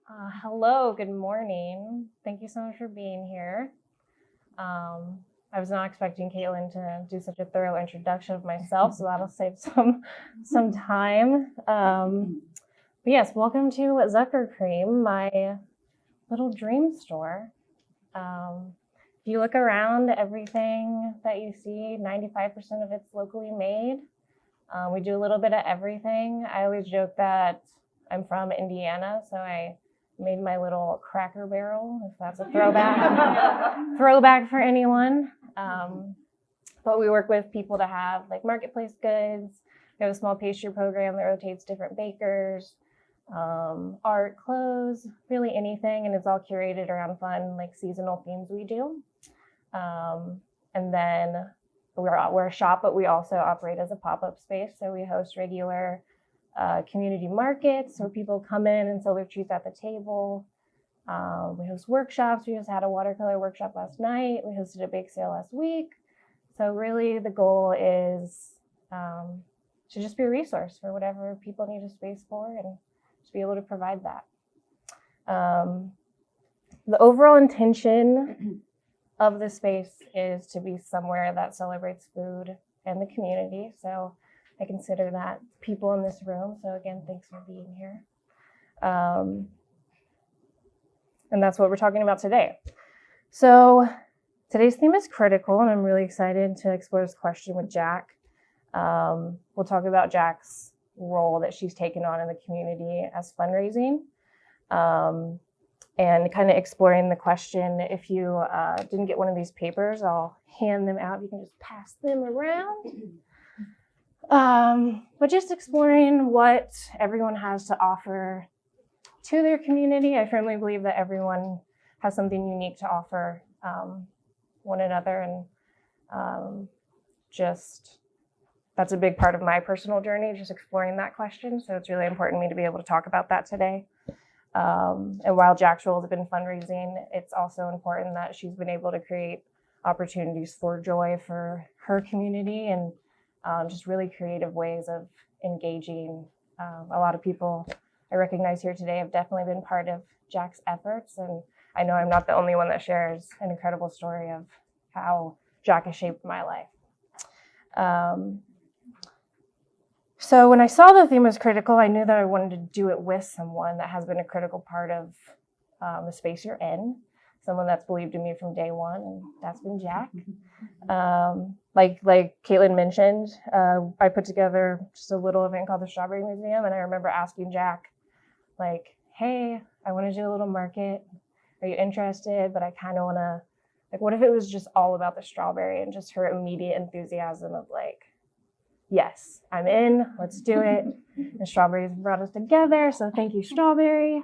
Hello, good morning. Thank you so much for being here. I was not expecting Caitlin to do such a thorough introduction of myself, so that'll save some time. But yes, welcome to Zucker Cream, my little dream store. If you look around, everything that you see, 95% of it's locally made. We do a little bit of everything. I always joke that I'm from Indiana, so I made my little Cracker Barrel, if that's a throwback for anyone. But we work with people to have like marketplace goods. We have a small pastry program that rotates different bakers, art, clothes, really anything, and it's all curated around fun, like seasonal themes we do. And then we're a shop, but we also operate as a pop-up space, so we host regular community markets where people come in and sell their treats at the table. We host workshops. We just had a watercolor workshop last night. We hosted a bake sale last week. So really the goal is to just be a resource for whatever people need a space for and just be able to provide that. The overall intention of the space is to be somewhere that celebrates food and the community. So I consider that people in this room. So again, thanks for being here. And that's what we're talking about today. So today's theme is critical, and I'm really excited to explore this question with Jack. We'll talk about Jack's role that she's taken on in the community as fundraising, and kind of exploring the question. If you didn't get one of these papers, I'll hand them out. You can just pass them around. But just exploring what everyone has to offer to their community. I firmly believe that everyone has something unique to offer one another, and just that's a big part of my personal journey, just exploring that question. So it's really important to me to be able to talk about that today. And while Jack's role has been fundraising, it's also important that she's been able to create opportunities for joy for her community, and just really creative ways of engaging. A lot of people I recognize here today have definitely been part of Jack's efforts, and I know I'm not the only one that shares an incredible story of how Jack has shaped my life. So when I saw the theme was critical, I knew that I wanted to do it with someone that has been a critical part of the space you're in, someone that's believed in me from day one, and that's been Jack. Like Caitlin mentioned, I put together just a little event called the Strawberry Museum, and I remember asking Jack, like, hey, I want to do a little market. Are you interested? But I kind of want to, like, what if it was just all about the strawberry? And just her immediate enthusiasm of like, yes, I'm in, let's do it. And strawberries brought us together, so thank you, Strawberry.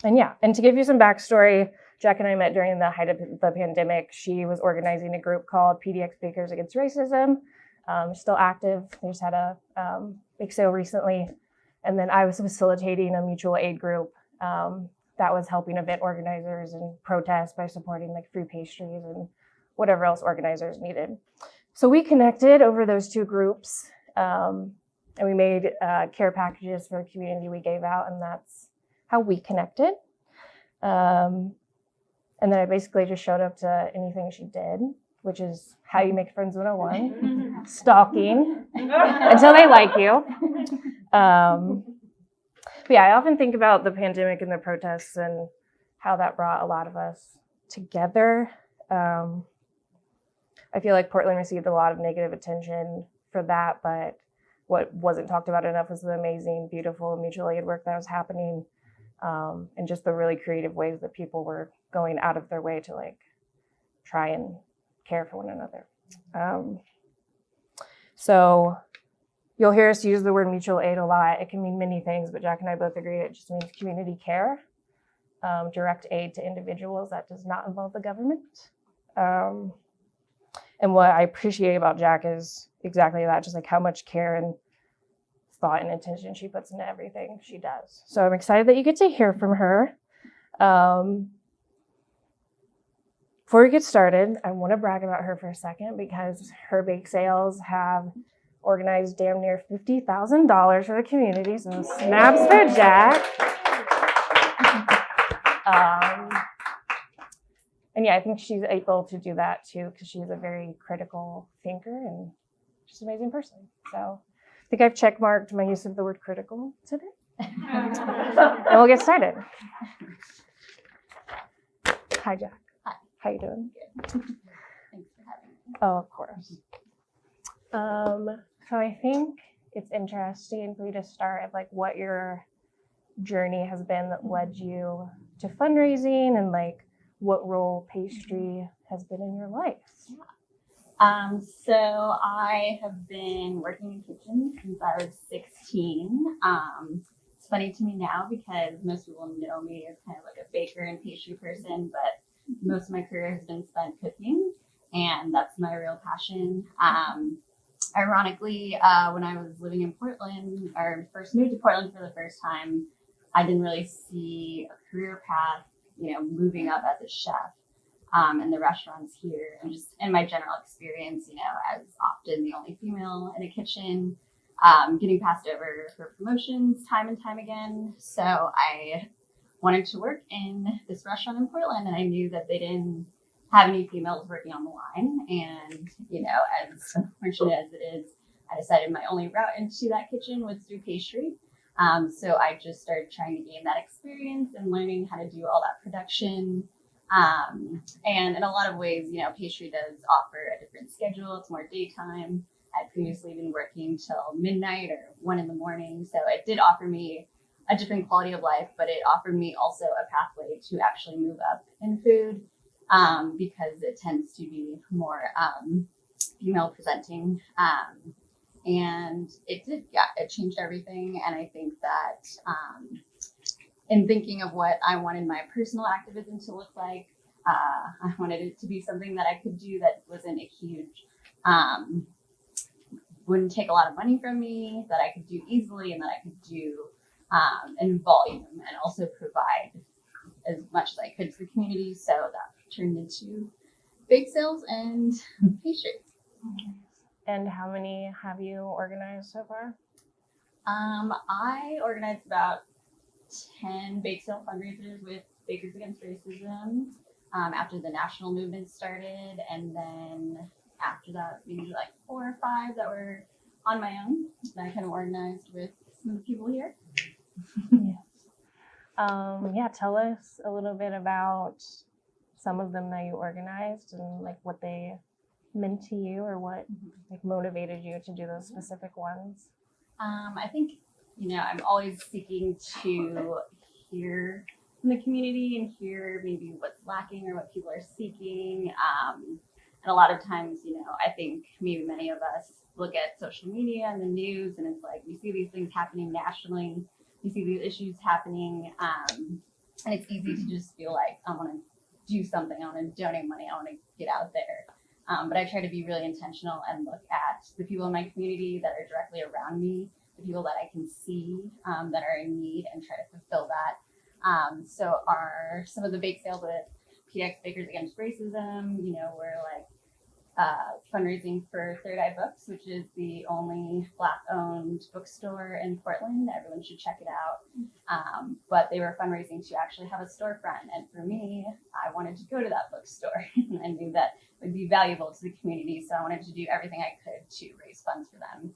And yeah, and to give you some backstory, Jack and I met during the height of the pandemic. She was organizing a group called PDX Bakers Against Racism, still active. They just had a bake sale recently. And then I was facilitating a mutual aid group that was helping event organizers and protest by supporting like free pastries and whatever else organizers needed. So we connected over those two groups, and we made care packages for the community we gave out, and that's how we connected. And then I basically just showed up to anything she did, which is how you make friends 101, stalking until they like you. But yeah, I often think about the pandemic and the protests and how that brought a lot of us together. I feel like Portland received a lot of negative attention for that, but what wasn't talked about enough was the amazing, beautiful mutual aid work that was happening, and just the really creative ways that people were going out of their way to like try and care for one another. So you'll hear us use the word mutual aid a lot. It can mean many things, but Jack and I both agree it just means community care, direct aid to individuals that does not involve the government. And what I appreciate about Jack is exactly that, just like how much care and thought and attention she puts into everything she does. So I'm excited that you get to hear from her. Before we get started, I want to brag about her for a second because her bake sales have organized damn near $50,000 for the community, so snaps for Jack. And yeah, I think she's able to do that too because she's a very critical thinker and she's an amazing person. So I think I've checkmarked my use of the word critical today. And we'll get started. Hi, Jack. Hi. How you doing? Good. Thanks for having me. Oh, of course. So I think it's interesting for you to start at like what your journey has been that led you to fundraising and like what role pastry has been in your life. So I have been working in kitchens since I was 16. It's funny to me now because most people know me as kind of like a baker and pastry person, but most of my career has been spent cooking, and that's my real passion. Ironically, when I was living in Portland, or first moved to Portland for the first time, I didn't really see a career path, moving up as a chef in the restaurants here. And just in my general experience, as often the only female in a kitchen, getting passed over for promotions time and time again. So I wanted to work in this restaurant in Portland, and I knew that they didn't have any females working on the line. And, as unfortunate as it is, I decided my only route into that kitchen was through pastry. So I just started trying to gain that experience and learning how to do all that production. And in a lot of ways, pastry does offer a different schedule. It's more daytime. I'd previously been working till midnight or 1 a.m. So it did offer me a different quality of life, but it offered me also a pathway to actually move up in food, because it tends to be more female presenting. And it did, it changed everything. And I think that in thinking of what I wanted my personal activism to look like, I wanted it to be something that I could do that wasn't a huge, wouldn't take a lot of money from me, that I could do easily, and that I could do in volume, and also provide as much as I could to the community. So that turned into bake sales and pastry. And how many have you organized so far? I organized about 10 bake sale fundraisers with Bakers Against Racism after the national movement started, and then after that maybe like 4 or 5 that were on my own that I kind of organized with some of the people here. Tell us a little bit about some of them that you organized and like what they meant to you or what like motivated you to do those specific ones. I think, I'm always seeking to hear from the community and hear maybe what's lacking or what people are seeking. And a lot of times, I think maybe many of us look at social media and the news, and it's like we see these things happening nationally, we see these issues happening, and it's easy to just feel like I want to do something, I want to donate money, I want to get out there. But I try to be really intentional and look at the people in my community that are directly around me, the people that I can see that are in need, and try to fulfill that. So some of the bake sales with PX Bakers Against Racism, we're like fundraising for Third Eye Books, which is the only Black-owned bookstore in Portland. Everyone should check it out. But they were fundraising to actually have a storefront. And for me, I wanted to go to that bookstore. And I knew that it would be valuable to the community. So I wanted to do everything I could to raise funds for them.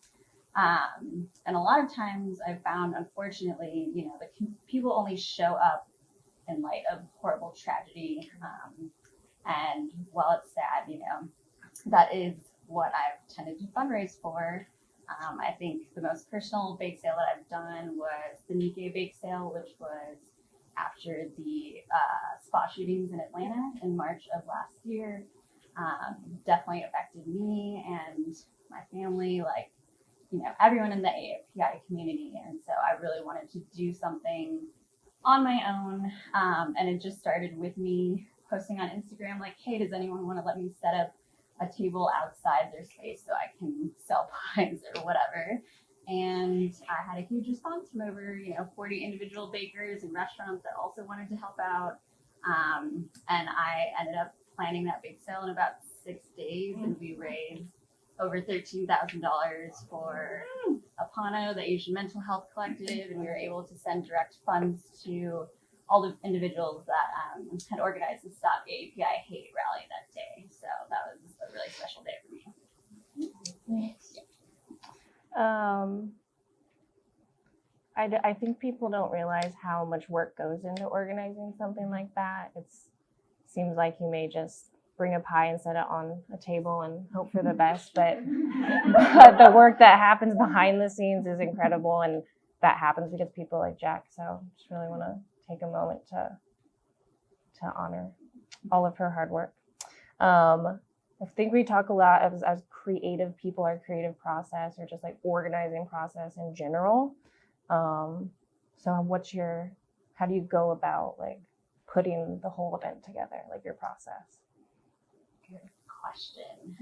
And a lot of times I've found, unfortunately, the people only show up in light of horrible tragedy. And while it's sad, that is what I've tended to fundraise for. I think the most personal bake sale that I've done was the Nikkei bake sale, which was after the spot shootings in Atlanta in March of last year. Definitely affected me and my family, everyone in the API community. And so I really wanted to do something on my own. And it just started with me posting on Instagram, like, hey, does anyone want to let me set up a table outside their space so I can sell pies or whatever? And I had a huge response from over, 40 individual bakers and restaurants that also wanted to help out. And I ended up planning that bake sale in about 6 days, and we raised over $13,000 for Apano, the Asian Mental Health Collective, and we were able to send direct funds to all the individuals that had organized the Stop AAPI Hate rally that day. So that was a really special day for me. I think people don't realize how much work goes into organizing something like that. It seems like you may just bring a pie and set it on a table and hope for the best, but the work that happens behind the scenes is incredible, and that happens because people like Jack. So just really want to take a moment to honor all of her hard work. I think we talk a lot as creative people, our creative process, or just like organizing process in general. So how do you go about like putting the whole event together, like your process? Good question.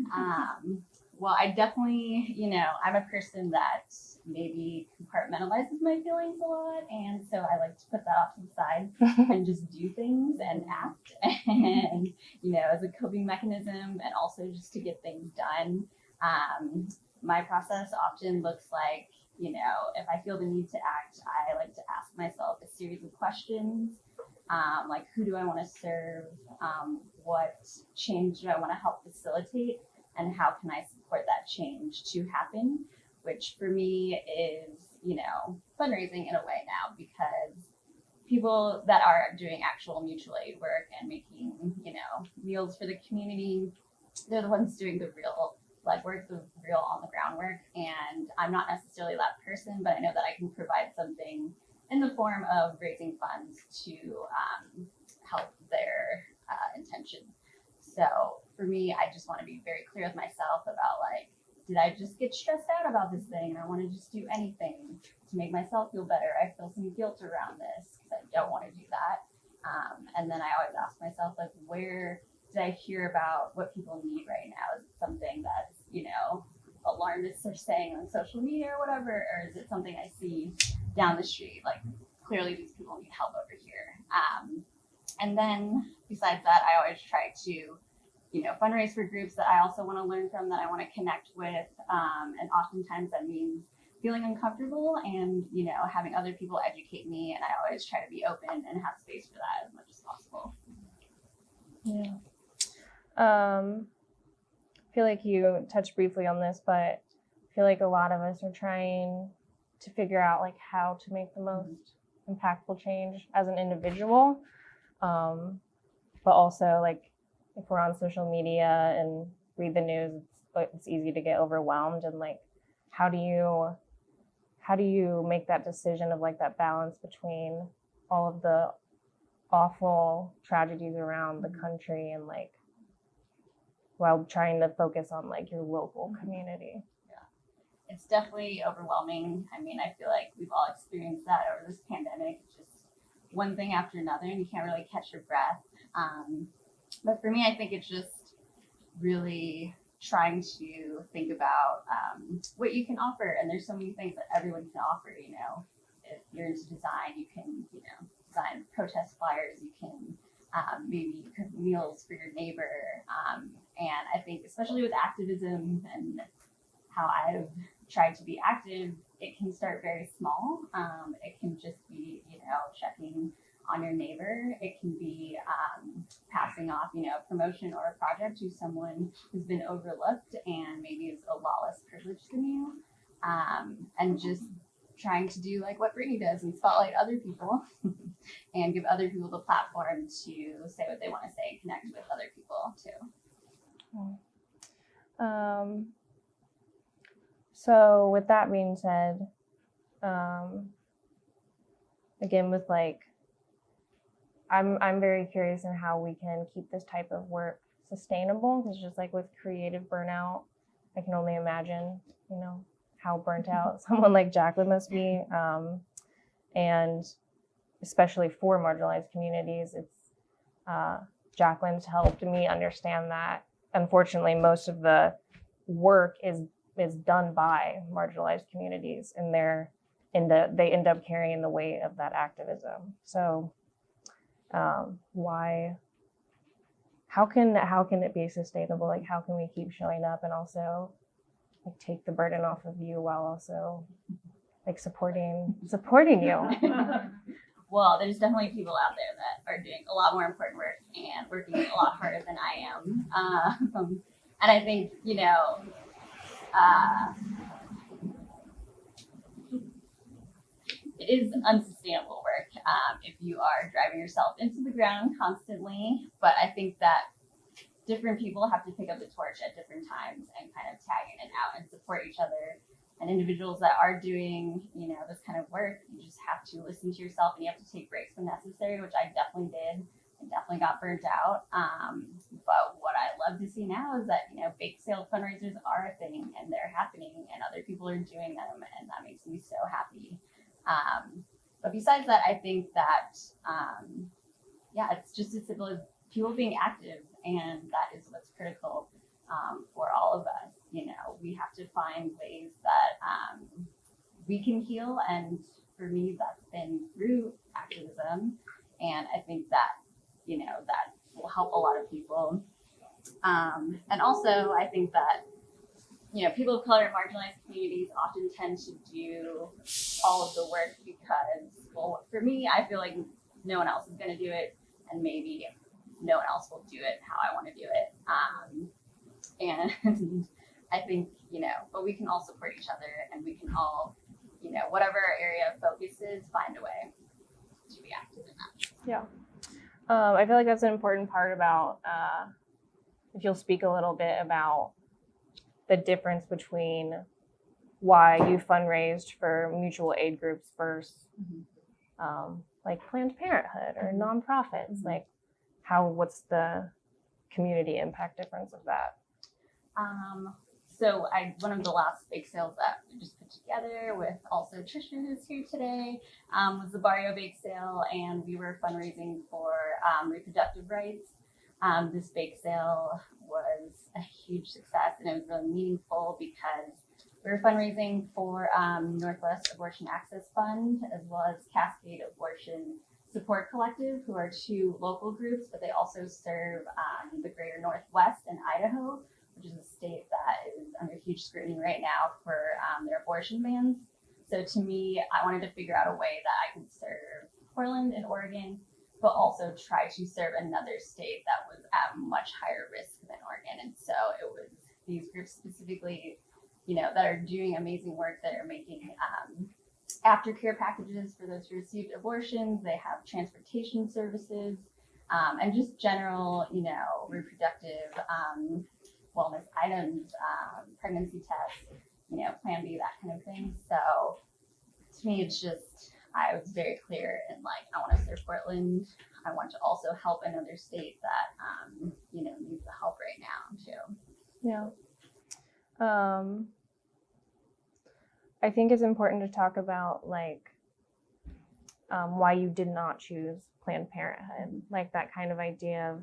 Well, I definitely, I'm a person that maybe compartmentalizes my feelings a lot. And so I like to put that off to the side and just do things and act and, as a coping mechanism, and also just to get things done. My process often looks like, if I feel the need to act, I like to ask myself a series of questions. Like, who do I want to serve? What change do I want to help facilitate? And how can I support that change to happen? Which for me is, fundraising in a way now, because people that are doing actual mutual aid work and making, meals for the community, they're the ones doing the real legwork, the real on the ground work. And I'm not necessarily that person, but I know that I can provide something in the form of raising funds to help their intention. So for me, I just want to be very clear with myself about did I just get stressed out about this thing and I want to just do anything to make myself feel better? I feel some guilt around this because I don't want to do that. And then I always ask myself, where did I hear about what people need right now? Is it something that's, alarmists are saying on social media or whatever, or is it something I see down the street? Clearly these people need help over here. And then besides that, I always try to, fundraise for groups that I also want to learn from, that I want to connect with. And oftentimes that means feeling uncomfortable and, having other people educate me. And I always try to be open and have space for that as much as possible. Yeah. I feel like you touched briefly on this, but I feel like a lot of us are trying to figure out how to make the most impactful change as an individual. But also if we're on social media and read the news, it's easy to get overwhelmed. And how do you make that decision of that balance between all of the awful tragedies around the country and while trying to focus on your local community? Yeah, it's definitely overwhelming. I mean, I feel like we've all experienced that over this pandemic. It's just one thing after another and you can't really catch your breath. But for me, I think it's just really trying to think about what you can offer. And there's so many things that everyone can offer. If you're into design, you can, design protest flyers. You can maybe cook meals for your neighbor. And I think especially with activism and how I've tried to be active, it can start very small. It can just be, checking on your neighbor. It can be passing off, a promotion or a project to someone who's been overlooked and maybe is a lot less privileged than you. And just trying to do what Brittany does and spotlight other people and give other people the platform to say what they want to say and connect with other people too. So with that being said, again, with I'm very curious in how we can keep this type of work sustainable, because just with creative burnout, I can only imagine, how burnt out someone like Jaclyn must be. And especially for marginalized communities, Jaclyn's helped me understand that unfortunately most of the work is done by marginalized communities, and they end up carrying the weight of that activism. So how can it be sustainable? How can we keep showing up? And also like take the burden off of you while also like supporting you. Well, there's definitely people out there that are doing a lot more important work and working a lot harder than I am. And I think, it is unsustainable work if you are driving yourself into the ground constantly. But I think that different people have to pick up the torch at different times and kind of tag in and out and support each other. And individuals that are doing, this kind of work, you just have to listen to yourself and you have to take breaks when necessary, which I definitely did. I definitely got burnt out. But what I love to see now is that, bake sale fundraisers are a thing and they're happening and other people are doing them. And that makes me so happy. But besides that, I think that, it's just as simple as people being active, and that is what's critical for all of us. We have to find ways that we can heal, and for me, that's been through activism, and I think that, that will help a lot of people. And also, I think that, people of color in marginalized communities often tend to do all of the work because, well, for me, I feel like no one else is going to do it, and maybe no one else will do it how I want to do it. And I think, but we can all support each other, and we can all, whatever our area of focus is, find a way to be active in that. Yeah. I feel like that's an important part about, if you'll speak a little bit about the difference between why you fundraised for mutual aid groups versus like Planned Parenthood or nonprofits, like what's the community impact difference of that? So one of the last bake sales that we just put together with also Trisha, who's here today, was the Barrio Bake Sale, and we were fundraising for reproductive rights. This bake sale was a huge success, and it was really meaningful because we were fundraising for Northwest Abortion Access Fund, as well as Cascade Abortion Support Collective, who are two local groups, but they also serve the greater Northwest and Idaho, which is a state that is under huge scrutiny right now for their abortion bans. So to me, I wanted to figure out a way that I could serve Portland and Oregon, but also try to serve another state that was at much higher risk than Oregon. And so it was these groups specifically, that are doing amazing work, that are making aftercare packages for those who received abortions. They have transportation services, and just general, reproductive wellness items, pregnancy tests, Plan B, that kind of thing. So to me, it's just, I was very clear in I want to serve Portland. I want to also help another state that, needs the help right now too. Yeah. I think it's important to talk about why you did not choose Planned Parenthood, that kind of idea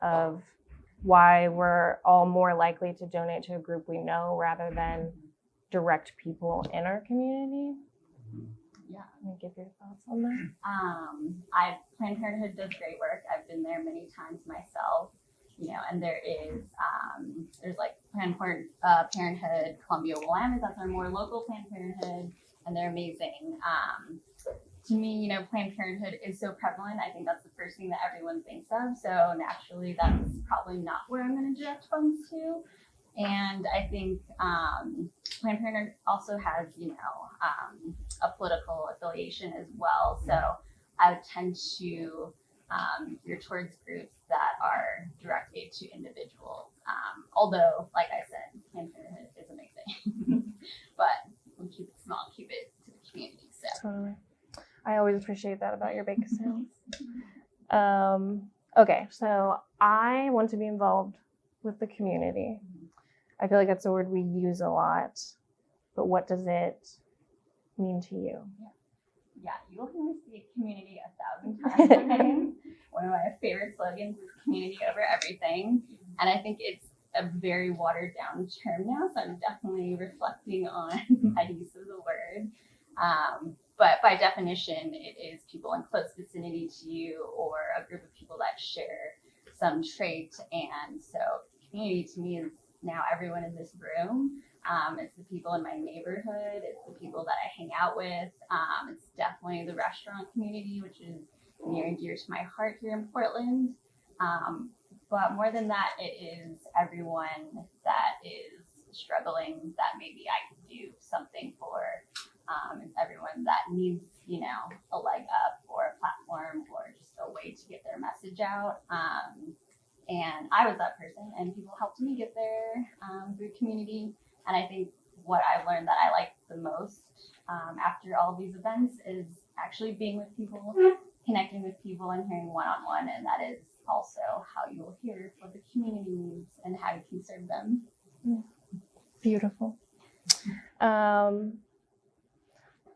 of why we're all more likely to donate to a group we know rather than direct people in our community. Yeah. Can you give your thoughts on that? Planned Parenthood does great work. I've been there many times myself, and there is, there's Planned Parenthood, Columbia, Willamette, that's our more local Planned Parenthood, and they're amazing. To me, Planned Parenthood is so prevalent. I think that's the first thing that everyone thinks of. So naturally, that's probably not where I'm going to direct funds to. And I think Planned Parenthood also has, a political affiliation as well. So I would tend to gear towards groups that are direct aid to individuals. Although, like I said, Planned Parenthood is amazing. But we'll keep it small, keep it to the community. So. Totally. I always appreciate that about your bake sales. Okay, so I want to be involved with the community. I feel like that's a word we use a lot, but what does it mean to you? Yeah, you'll hear me say community 1,000 times per day. One of my favorite slogans is community over everything. And I think it's a very watered down term now, so I'm definitely reflecting on my use of the word. But by definition, it is people in close vicinity to you or a group of people that share some trait. And so community to me is now everyone in this room. It's the people in my neighborhood. It's the people that I hang out with. It's definitely the restaurant community, which is near and dear to my heart here in Portland. But more than that, it is everyone that is struggling that maybe I can do something for. It's everyone that needs, a leg up or a platform or just a way to get their message out. And I was that person, and people helped me get there through community. And I think what I've learned that I like the most after all of these events is actually being with people, connecting with people, and hearing one-on-one. And that is also how you will hear what the community needs and how you can serve them. Beautiful.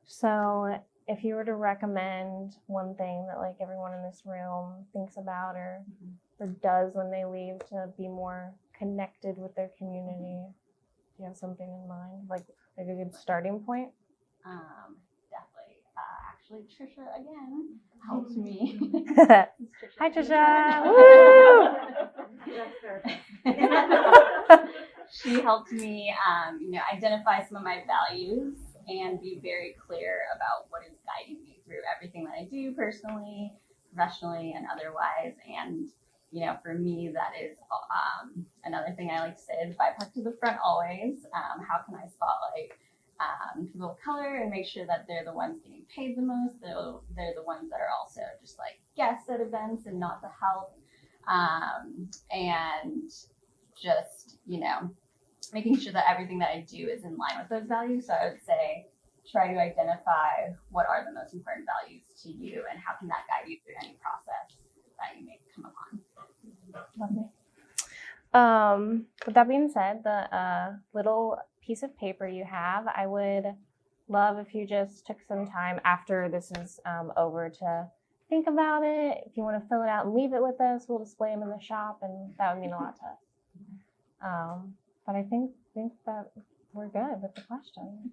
So if you were to recommend one thing that like everyone in this room thinks about or does when they leave to be more connected with their community, do you have something in mind? Like a good starting point? Definitely. Actually, Trisha, again, helped me. Hi, Trisha. Woo! She helped me, identify some of my values and be very clear about what is guiding me through everything that I do personally, professionally, and otherwise. And, for me, that is another thing I like to say is BIPOC to the front always. How can I spotlight people of color and make sure that they're the ones getting paid the most? They're the ones that are also just like guests at events and not the help. And just, making sure that everything that I do is in line with those values. So I would say try to identify what are the most important values to you and how can that guide you through any process that you may come upon. Lovely. With that being said, the little piece of paper you have, I would love if you just took some time after this is over to think about it. If you want to fill it out and leave it with us, we'll display them in the shop, and that would mean a lot to us. But I think that we're good with the questions.